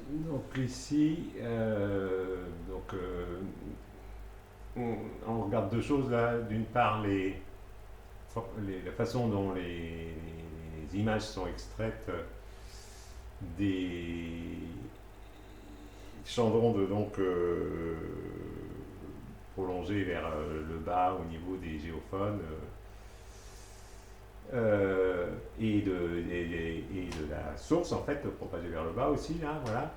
Donc ici, on regarde deux choses là. D'une part, la façon dont les images sont extraites des chandons prolongés vers le bas au niveau des géophones et de la source en fait propagée vers le bas aussi là, voilà.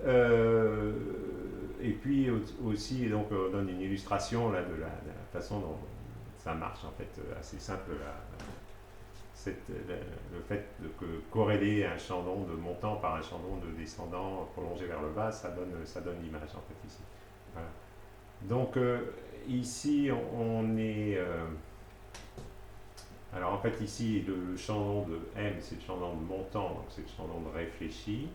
Euh, et puis aussi, donc, on donne une illustration là, de la façon dont ça marche, en fait, assez simple. Là, le fait de corréler un chandon de montant par un chandon de descendant prolongé vers le bas, ça donne l'image, en fait, ici. Voilà. Donc, ici, on est. Alors, en fait, ici, le chandon de M, c'est le chandon de montant, donc c'est le chandon de réfléchi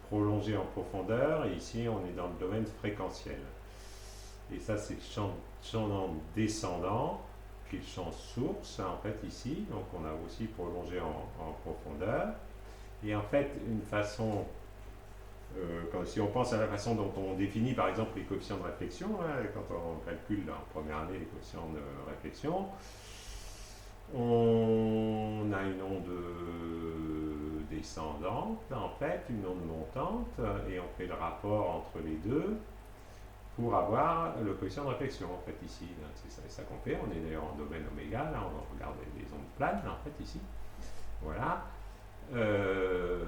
prolongé en profondeur, et ici on est dans le domaine fréquentiel. Et ça c'est le champ descendant, qui est le champ source en fait ici, donc on a aussi prolongé en profondeur. Et en fait une façon, quand, si on pense à la façon dont on définit par exemple les coefficients de réflexion, hein, quand on calcule en première année les coefficients de réflexion, on a une onde descendante, en fait, une onde montante, et on fait le rapport entre les deux pour avoir le coefficient de réflexion, en fait, ici. C'est ça qu'on fait. On est d'ailleurs en domaine oméga, là, on regarde les ondes planes, en fait, ici. Voilà. Euh,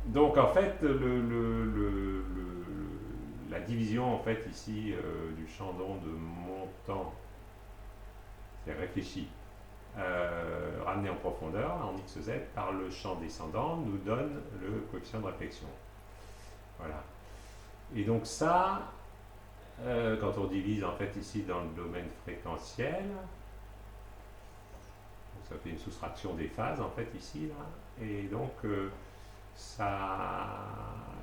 donc, en fait, la division, en fait, ici, du champ d'onde montant, c'est réfléchi, ramené en profondeur, en XZ, par le champ descendant, nous donne le coefficient de réflexion. Voilà. Et donc ça, quand on divise en fait ici dans le domaine fréquentiel, ça fait une soustraction des phases en fait ici, là, et donc ça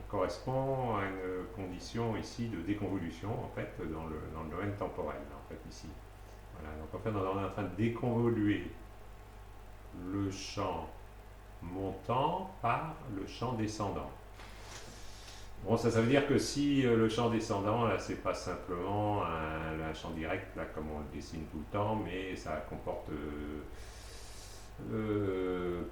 correspond à une condition ici de déconvolution en fait dans le domaine temporel en fait ici. Voilà, donc en fait on est en train de déconvoluer le champ montant par le champ descendant. Bon, ça veut dire que si le champ descendant, là, c'est pas simplement un champ direct, là, comme on le dessine tout le temps, mais ça comporte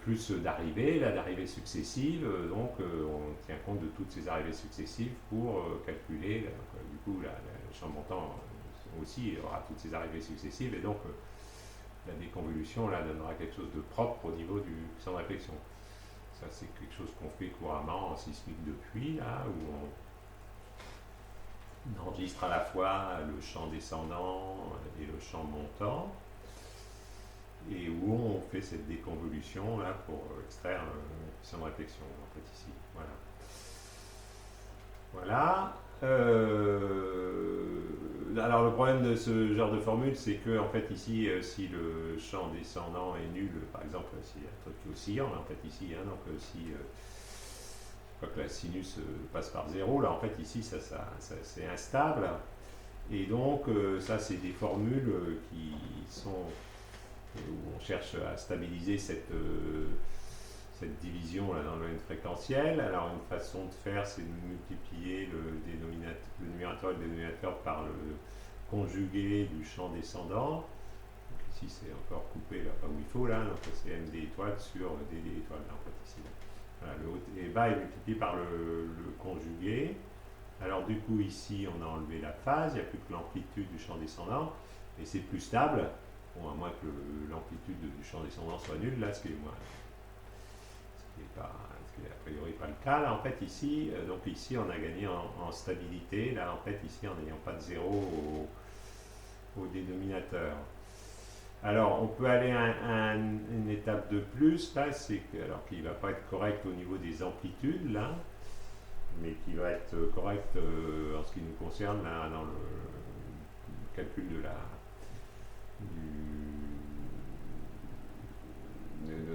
plus d'arrivées, là, d'arrivées successives, donc on tient compte de toutes ces arrivées successives pour calculer, du coup, le champ montant aussi aura toutes ces arrivées successives, et donc la déconvolution, là, donnera quelque chose de propre au niveau du champ de réflexion. Ça, c'est quelque chose qu'on fait couramment en sismique de puits, là, où on enregistre à la fois le champ descendant et le champ montant, et où on fait cette déconvolution là pour extraire le coefficient de réflexion, en fait, ici. Voilà. Voilà. Alors le problème de ce genre de formule, c'est que en fait ici, si le champ descendant est nul, par exemple, s'il y a un truc oscillant, là, en fait ici, hein, donc si que la sinus passe par zéro, là en fait ici c'est instable, et donc ça c'est des formules qui sont où on cherche à stabiliser cette division là dans le domaine fréquentiel. Alors une façon de faire, c'est de multiplier le numérateur et le dénominateur par le conjugué du champ descendant. Donc ici c'est encore coupé là, pas où il faut là, donc c'est MD étoile sur DD étoile là, en fait ici. Voilà, le haut et bas est multiplié par le conjugué. Alors du coup ici on a enlevé la phase, il n'y a plus que l'amplitude du champ descendant, et c'est plus stable. Bon, à moins que l'amplitude du champ descendant soit nulle, là, ce qui est moins, ce qui est a priori pas le cas. Là, en fait, ici, donc ici, on a gagné en stabilité. Là, en fait, ici, en n'ayant pas de zéro au dénominateur. Alors, on peut aller à une étape de plus, là, c'est alors qu'il ne va pas être correct au niveau des amplitudes, là, mais qui va être correct en ce qui nous concerne, là, dans le calcul de la,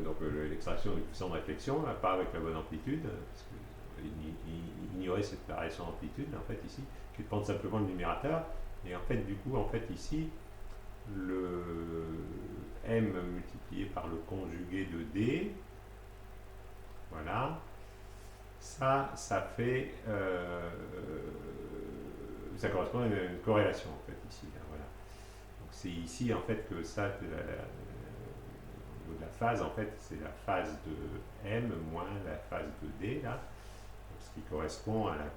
donc l'extraction du coefficient de réflexion, là, pas avec la bonne amplitude, parce que ignorer cette variation d'amplitude, en fait, ici, qui dépend simplement du numérateur. Et en fait, du coup, en fait, ici, le m multiplié par le conjugué de d, Voilà. Ça fait, ça correspond à une corrélation en fait ici. Là, voilà. Donc c'est ici en fait que ça, au niveau de la phase en fait, c'est la phase de M moins la phase de D là, donc, ce qui correspond à la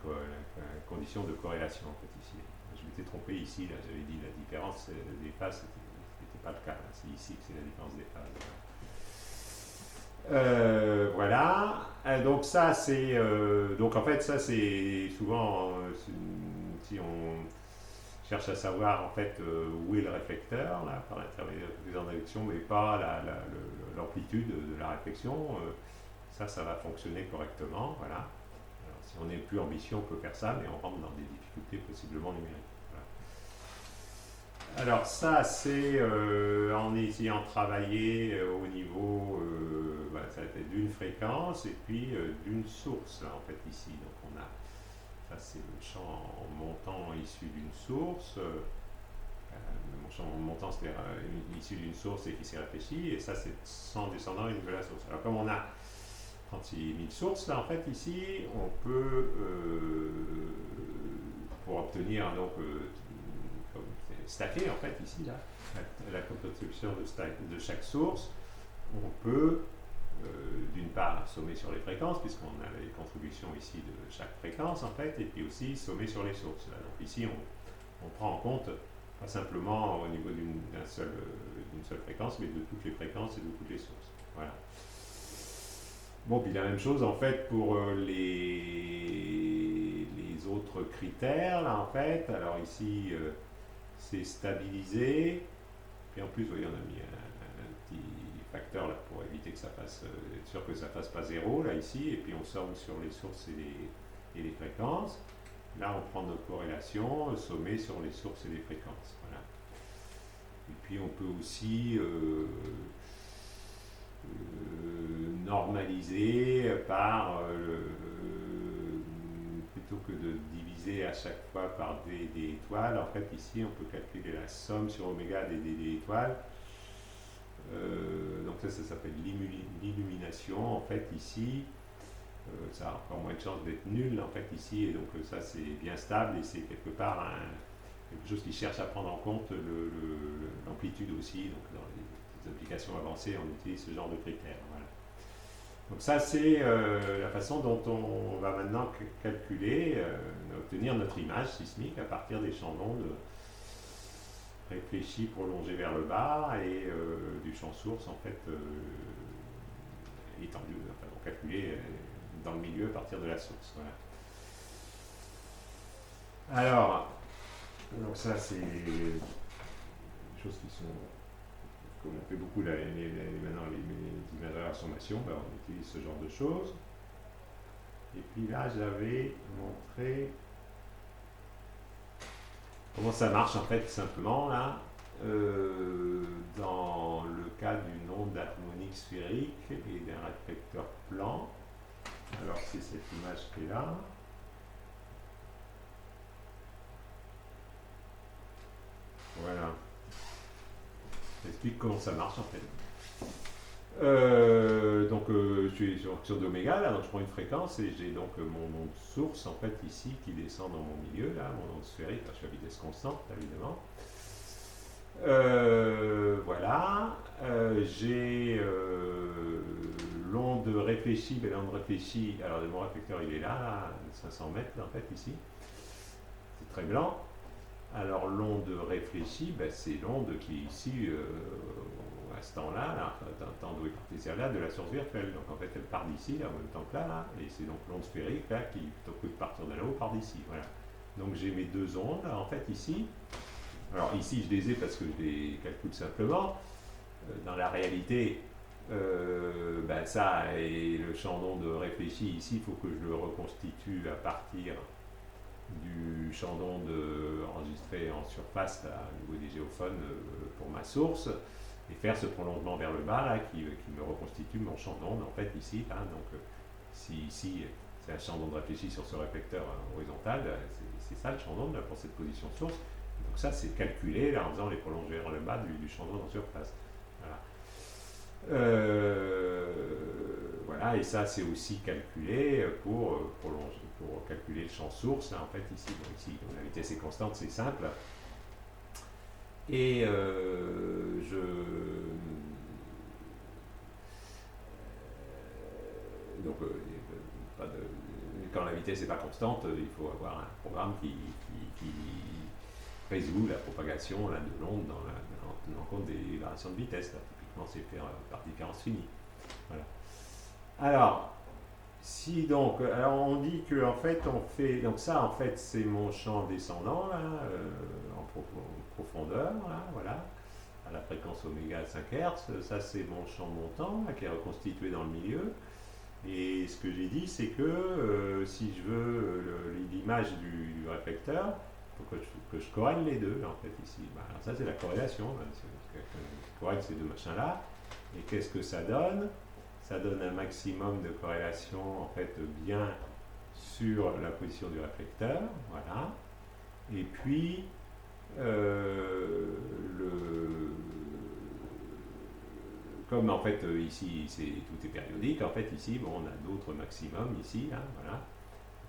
condition de corrélation en fait ici. Je m'étais trompé ici, là j'avais dit la différence des phases, c'était pas le cas. C'est ici que c'est la différence des phases. Voilà. Donc ça c'est donc en fait ça c'est souvent si on cherche à savoir en fait où est le réflecteur là, par l'intermédiaire des inductions, mais pas l'amplitude de la réflexion. Ça va fonctionner correctement. Voilà. Alors, si on est plus ambitieux, on peut faire ça, mais on rentre dans des difficultés possiblement numériques. Alors ça, c'est en essayant de travailler au niveau ça va être d'une fréquence et puis d'une source, là, en fait, ici. Donc on a, ça c'est le champ en montant issu d'une source. Mon champ en montant, c'est-à-dire issu d'une source et qui s'est réfléchi, et ça c'est sans descendant une de la source. Alors comme on a 36 000 sources, là, en fait, ici, on peut, pour obtenir donc stacker en fait ici là, la contribution de chaque source, on peut d'une part sommer sur les fréquences puisqu'on a les contributions ici de chaque fréquence en fait, et puis aussi sommer sur les sources. Là. Donc ici on prend en compte pas simplement au niveau d'une seule fréquence, mais de toutes les fréquences et de toutes les sources. Voilà. Bon, puis la même chose en fait pour les autres critères là en fait. Alors ici c'est stabilisé. Puis en plus, vous voyez, on a mis un petit facteur là pour éviter que ça fasse, être sûr que ça ne fasse pas zéro là ici. Et puis on somme sur les sources et les fréquences. Là, on prend nos corrélations, sommer sur les sources et les fréquences. Voilà. Et puis on peut aussi normaliser par plutôt que de diviser à chaque fois par d étoiles, en fait ici on peut calculer la somme sur oméga des d étoiles. Donc ça s'appelle l'illumination en fait ici. Ça a encore moins de chances d'être nul en fait ici, et donc ça c'est bien stable et c'est quelque part quelque chose qui cherche à prendre en compte l'amplitude aussi. Donc dans les applications avancées on utilise ce genre de critères. Voilà. Donc ça c'est la façon dont on va maintenant calculer, obtenir notre image sismique à partir des champs d'ondes réfléchis prolongés vers le bas et du champ source en fait étendu, enfin, on calculer dans le milieu à partir de la source. Voilà. Alors, donc ça c'est des choses qui sont, comme on fait beaucoup maintenant les imageurs à sommation, ben, on utilise ce genre de choses. Et puis là j'avais montré comment ça marche en fait simplement là, dans le cas d'une onde harmonique sphérique et d'un réflecteur plan. Alors c'est cette image qui est là. Voilà. J'explique comment ça marche en fait. Donc je suis sur d'oméga là, donc je prends une fréquence et j'ai donc mon onde source en fait ici qui descend dans mon milieu là, mon onde sphérique, là, je suis à vitesse constante évidemment. Voilà, j'ai l'onde réfléchie, mais l'onde réfléchie, alors mon réflecteur il est là, 500 mètres en fait ici, c'est très blanc. Alors l'onde réfléchie, ben, c'est l'onde qui est ici à ce temps-là, temps d'eau cartésien là, de la source virtuelle. Donc en fait elle part d'ici là, en même temps que là, et c'est donc l'onde sphérique là qui, plutôt que de partir de là-haut, part d'ici. Voilà. Donc j'ai mes deux ondes là, en fait ici. Alors ici je les ai parce que je les calcule simplement. Dans la réalité, ben, ça et le champ d'onde réfléchi ici, il faut que je le reconstitue à partir du champ d'onde enregistré en surface là, au niveau des géophones pour ma source, et faire ce prolongement vers le bas là, qui me reconstitue mon champ d'onde en fait ici. Hein, donc si ici c'est un champ d'onde réfléchi sur ce réflecteur horizontal, c'est ça le champ d'onde pour cette position source. Donc ça c'est calculé là, en faisant les prolongés vers le bas du champ d'onde en surface. Voilà. Voilà. voilà, et ça c'est aussi calculé pour calculer le champ source. Là, en fait, ici, bon, ici, comme la vitesse est constante, c'est simple. Et donc, pas de, quand la vitesse n'est pas constante, il faut avoir un programme qui résout la propagation là, de l'onde en tenant compte des variations de vitesse. Là. Typiquement, c'est fait par différence finie. Voilà. Alors, si donc, alors on dit que en fait on fait, donc ça en fait c'est mon champ descendant là, en profondeur, là, voilà, à la fréquence oméga 5 Hz, ça c'est mon champ montant là, qui est reconstitué dans le milieu. Et ce que j'ai dit, c'est que si je veux l'image du réflecteur, il faut que je corrèle les deux, en fait, ici. Bah, alors ça, c'est la corrélation. Je corrèle ces deux machins-là. Et qu'est-ce que ça donne? Ça donne un maximum de corrélation, en fait, bien sur la position du réflecteur. Voilà. Et puis, comme en fait ici tout est périodique, en fait ici bon, on a d'autres maximums ici, là, voilà,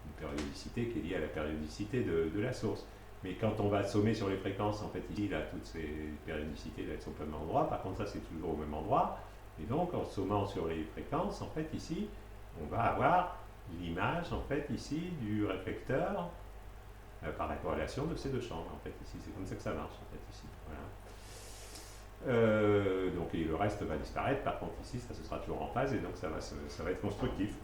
une périodicité qui est liée à la périodicité de la source. Mais quand on va sommer sur les fréquences, en fait ici là toutes ces périodicités là, elles sont pas au même endroit, par contre ça c'est toujours au même endroit, et donc en sommant sur les fréquences, en fait ici on va avoir l'image en fait ici du réflecteur par la corrélation de ces deux champs, en fait ici c'est comme ça que ça marche en fait ici, voilà. Donc et le reste va disparaître, par contre ici ça ce sera toujours en phase et donc ça va être constructif.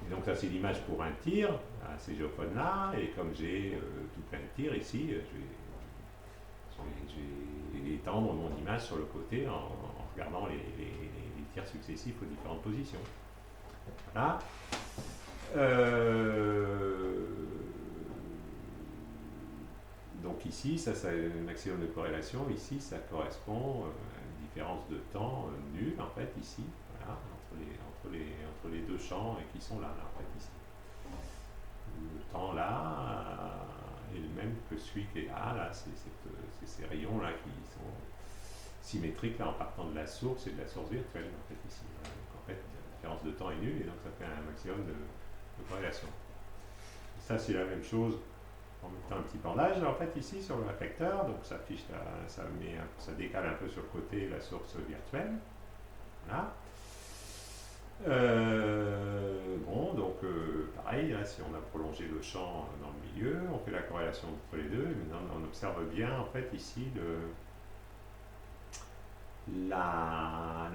Et donc ça c'est l'image pour un tir à ces géophones là, et comme j'ai tout plein de tirs ici, je vais étendre mon image sur le côté en regardant les tirs successifs aux différentes positions. Voilà. Donc ici, ça le maximum de corrélation, ici, ça correspond à une différence de temps nulle, en fait, ici, voilà, entre les deux champs qui sont là, en fait, ici. Le temps là est le même que celui qui est là, c'est ces rayons-là qui sont symétriques là, en partant de la source et de la source virtuelle, en fait, ici. Voilà. Donc en fait, la différence de temps est nulle et donc ça fait un maximum de corrélation. Ça, c'est la même chose en mettant un petit bandage en fait ici sur le réflecteur, donc ça affiche ça décale un peu sur le côté la source virtuelle. Voilà. Bon, donc pareil, là, si on a prolongé le champ dans le milieu, on fait la corrélation entre les deux, et maintenant on observe bien en fait ici le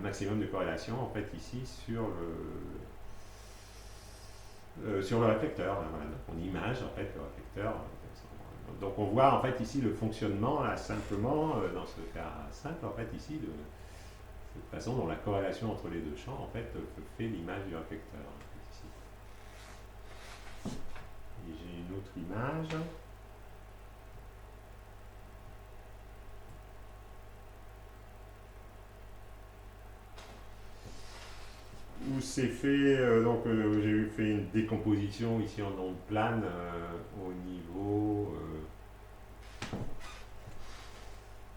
maximum de corrélation en fait ici sur le réflecteur. Voilà. Donc on image en fait le réflecteur. Donc on voit en fait ici le fonctionnement là, simplement dans ce cas simple en fait ici de cette façon dont la corrélation entre les deux champs en fait fait l'image du réflecteur. En fait, ici. Et j'ai une autre image. Où c'est fait, donc j'ai fait une décomposition ici en onde plane au niveau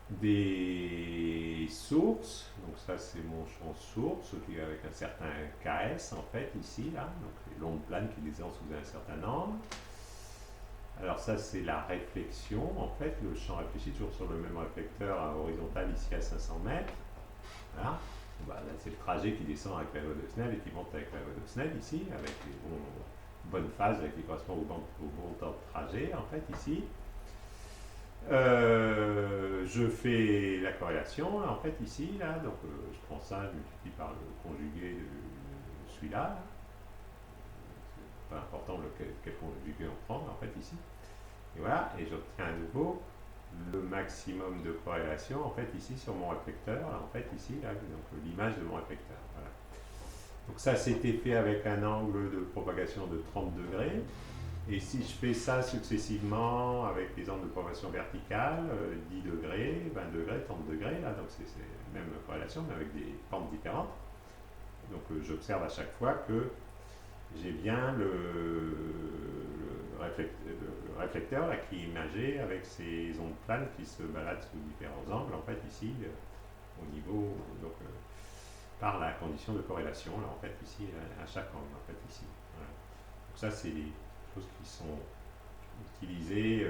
des sources. Donc ça c'est mon champ source qui est avec un certain KS en fait ici là, donc l'onde plane qui descend sous un certain angle. Alors ça c'est la réflexion en fait, le champ réfléchit toujours sur le même réflecteur à horizontal ici à 500 mètres. Voilà. Bah, là, c'est le trajet qui descend avec la loi de Snell et qui monte avec la loi de Snell ici, avec les bonnes phases qui correspondent au bon temps de trajet, en fait, ici. Je fais la corrélation, en fait, ici, là, donc je prends ça, je multiplie par le conjugué de celui-là. Là. C'est pas important quel conjugué on prend, en fait, ici. Et voilà, et j'obtiens à nouveau le maximum de corrélation en fait ici sur mon réflecteur, en fait ici là, donc l'image de mon réflecteur. Voilà. Donc ça c'était fait avec un angle de propagation de 30 degrés, et si je fais ça successivement avec des angles de propagation verticale, 10 degrés, 20 degrés, 30 degrés, là, donc c'est la même corrélation mais avec des pentes différentes. Donc j'observe à chaque fois que j'ai bien le réflecteur là, qui est imagé avec ces ondes planes qui se baladent sous différents angles, en fait, ici, au niveau. Donc, par la condition de corrélation, là, en fait, ici, à chaque angle, en fait, ici. Voilà. Donc ça, c'est des choses qui sont utilisées,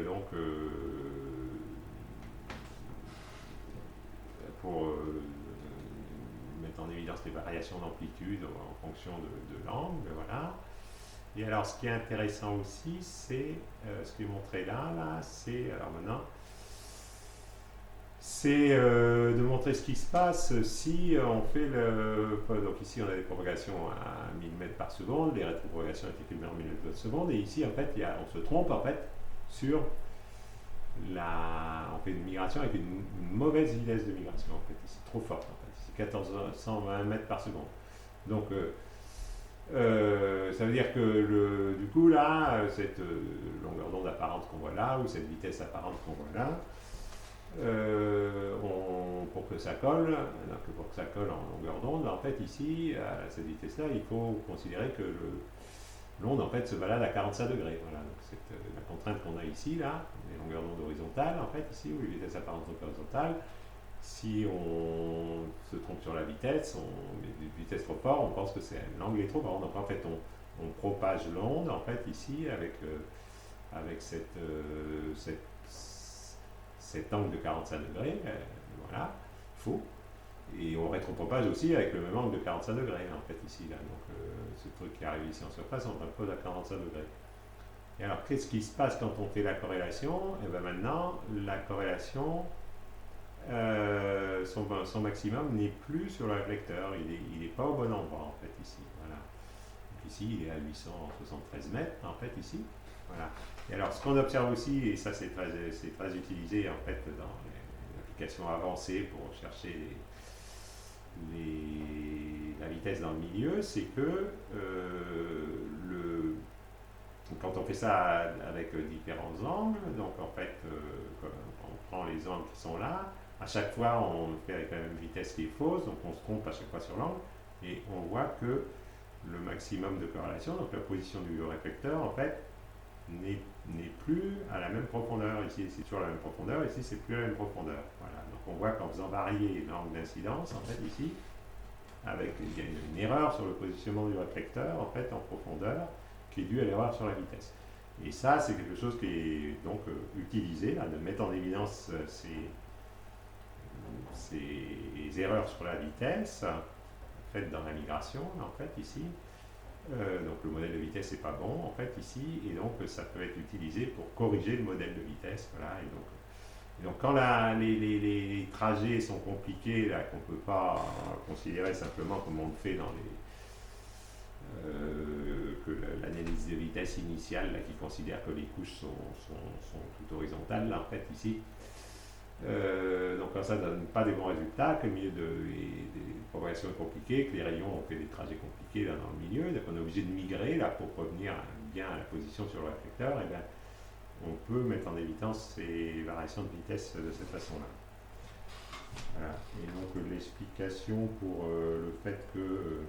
pour mettre en évidence les variations d'amplitude en fonction de l'angle, voilà. Et alors, ce qui est intéressant aussi, c'est ce qui est montré là, c'est, alors maintenant, c'est de montrer ce qui se passe si on fait le... Donc ici, on a des propagations à 1000 mètres par seconde, les rétropropagations étaient calculées en 1000 mètres par seconde, et ici, en fait, on se trompe, en fait, sur on fait une migration avec une mauvaise vitesse de migration, en fait, c'est trop forte, en fait, c'est 1420 mètres par seconde. Donc, ça veut dire que du coup là, cette longueur d'onde apparente qu'on voit là, ou cette vitesse apparente qu'on voit là, pour que ça colle, pour que ça colle en longueur d'onde, en fait ici, à cette vitesse-là, il faut considérer que l'onde en fait se balade à 45 degrés. Voilà, donc c'est la contrainte qu'on a ici, là, les longueurs d'onde horizontales, en fait ici, ou les vitesses apparentes horizontales. Si on se trompe sur la vitesse, on met une vitesse trop fort, on pense que l'angle est trop grand. Donc en fait, on propage l'onde en fait ici avec cet angle de 45 degrés, voilà, faux. Et on rétropropage aussi avec le même angle de 45 degrés en fait ici là. Donc ce truc qui arrive ici en surface, on le pose à 45 degrés. Et alors qu'est-ce qui se passe quand on fait la corrélation? Et bien maintenant, la corrélation, son maximum n'est plus sur le réflecteur, il est pas au bon endroit en fait ici. Voilà. Donc ici il est à 873 mètres en fait ici. Voilà. Et alors ce qu'on observe aussi, et ça c'est très utilisé en fait dans les applications avancées pour chercher la vitesse dans le milieu, c'est que quand on fait ça avec différents angles, donc en fait on prend les angles qui sont là, à chaque fois on le fait avec la même vitesse qui est fausse, donc on se trompe à chaque fois sur l'angle, et on voit que le maximum de corrélation, donc la position du réflecteur en fait, n'est plus à la même profondeur. Ici c'est toujours la même profondeur, ici c'est plus la même profondeur. Voilà. Donc on voit qu'en faisant varier l'angle d'incidence, en fait ici, il y a une erreur sur le positionnement du réflecteur en fait en profondeur qui est due à l'erreur sur la vitesse. Et ça, c'est quelque chose qui est donc utilisé, là, de mettre en évidence ces erreurs sur la vitesse faites dans la migration, en fait, ici. Donc le modèle de vitesse n'est pas bon, en fait, ici, et donc ça peut être utilisé pour corriger le modèle de vitesse. Voilà, et donc quand les trajets sont compliqués, là, qu'on ne peut pas considérer simplement comme on le fait dans que l'analyse de vitesse initiale là, qui considère que les couches sont toutes horizontales, là en fait ici. Donc quand ça ne donne pas des bons résultats, que le milieu des propagations est compliqué, que les rayons ont fait des trajets compliqués là dans le milieu, donc on est obligé de migrer là pour revenir bien à la position sur le réflecteur, et bien on peut mettre en évidence ces variations de vitesse de cette façon-là. Voilà. Et donc l'explication pour le fait que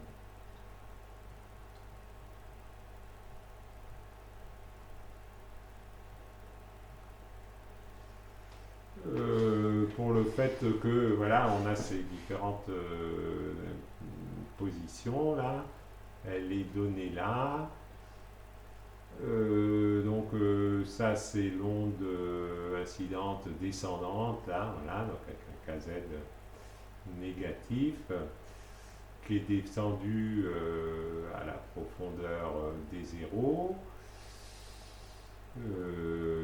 pour le fait que voilà, on a ces différentes positions là, les données là. Ça c'est l'onde incidente descendante là, voilà, donc avec un KZ négatif qui est descendu à la profondeur D0.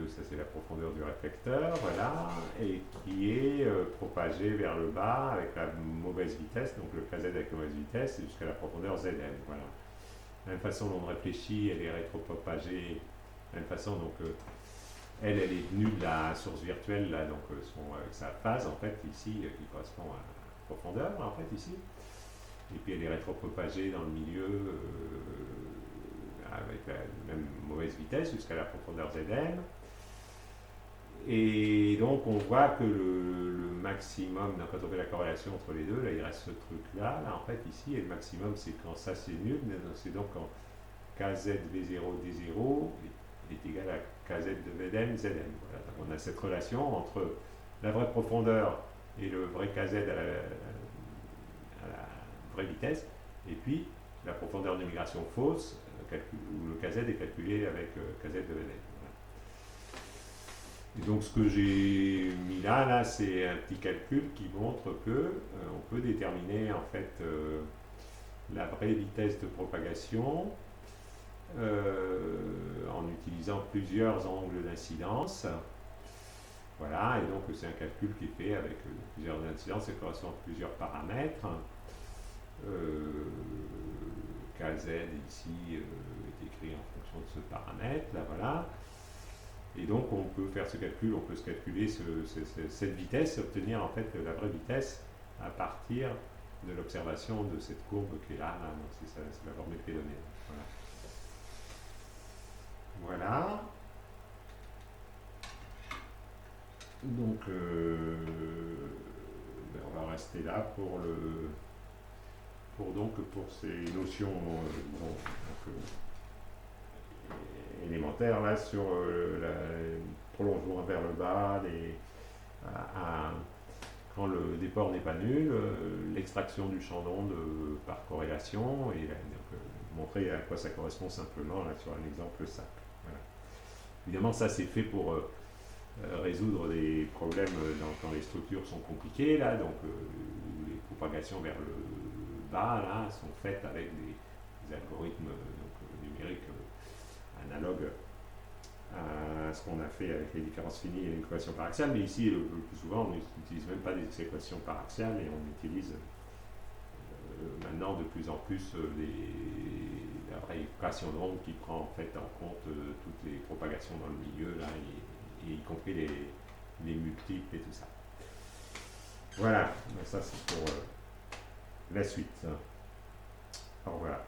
Ça c'est la profondeur du réflecteur, voilà, et qui est propagé vers le bas avec la mauvaise vitesse, donc le KZ avec la mauvaise vitesse, jusqu'à la profondeur Zn, voilà. De la même façon dont on réfléchit, elle est rétropropagée, de la même façon, donc elle est venue de la source virtuelle, là, donc sa phase, en fait, ici, qui correspond à la profondeur, en fait, ici, et puis elle est rétropropagée dans le milieu, avec la même mauvaise vitesse jusqu'à la profondeur Zn. Et donc on voit que le maximum, quand on fait la corrélation entre les deux, là il reste ce truc là, en fait ici, et le maximum c'est quand ça c'est nul, c'est donc quand KZV0D0 est égal à KZ de Vdn Zn. Voilà. Donc on a cette relation entre la vraie profondeur et le vrai KZ à la vraie vitesse, et puis la profondeur de migration fausse, où le kz est calculé avec kz de Venn. Et donc ce que j'ai mis là c'est un petit calcul qui montre que on peut déterminer en fait la vraie vitesse de propagation en utilisant plusieurs angles d'incidence. Voilà, et donc c'est un calcul qui est fait avec plusieurs incidences, ça correspond à plusieurs paramètres. Kz ici est écrit en fonction de ce paramètre, là voilà. Et donc on peut faire ce calcul, on peut se calculer cette vitesse, obtenir en fait la vraie vitesse à partir de l'observation de cette courbe qui est là, donc c'est la formule qui est donnée. Voilà. Donc on va rester là pour ces notions élémentaires là sur le prolongement vers le bas, quand le déport n'est pas nul, l'extraction du champ d'onde par corrélation, et donc, montrer à quoi ça correspond simplement là, sur un exemple simple. Voilà. Évidemment, ça c'est fait pour résoudre des problèmes quand les structures sont compliquées, là, donc les propagations vers le bas là, sont faites avec des algorithmes numériques analogues à ce qu'on a fait avec les différences finies et l'équation par axiale, mais ici le plus souvent on n'utilise même pas des équations par axiale et on utilise maintenant de plus en plus la vraie équation d'onde qui prend en fait en compte toutes les propagations dans le milieu là, et y compris les multiples et tout ça. Voilà, ça c'est pour la suite. Au revoir.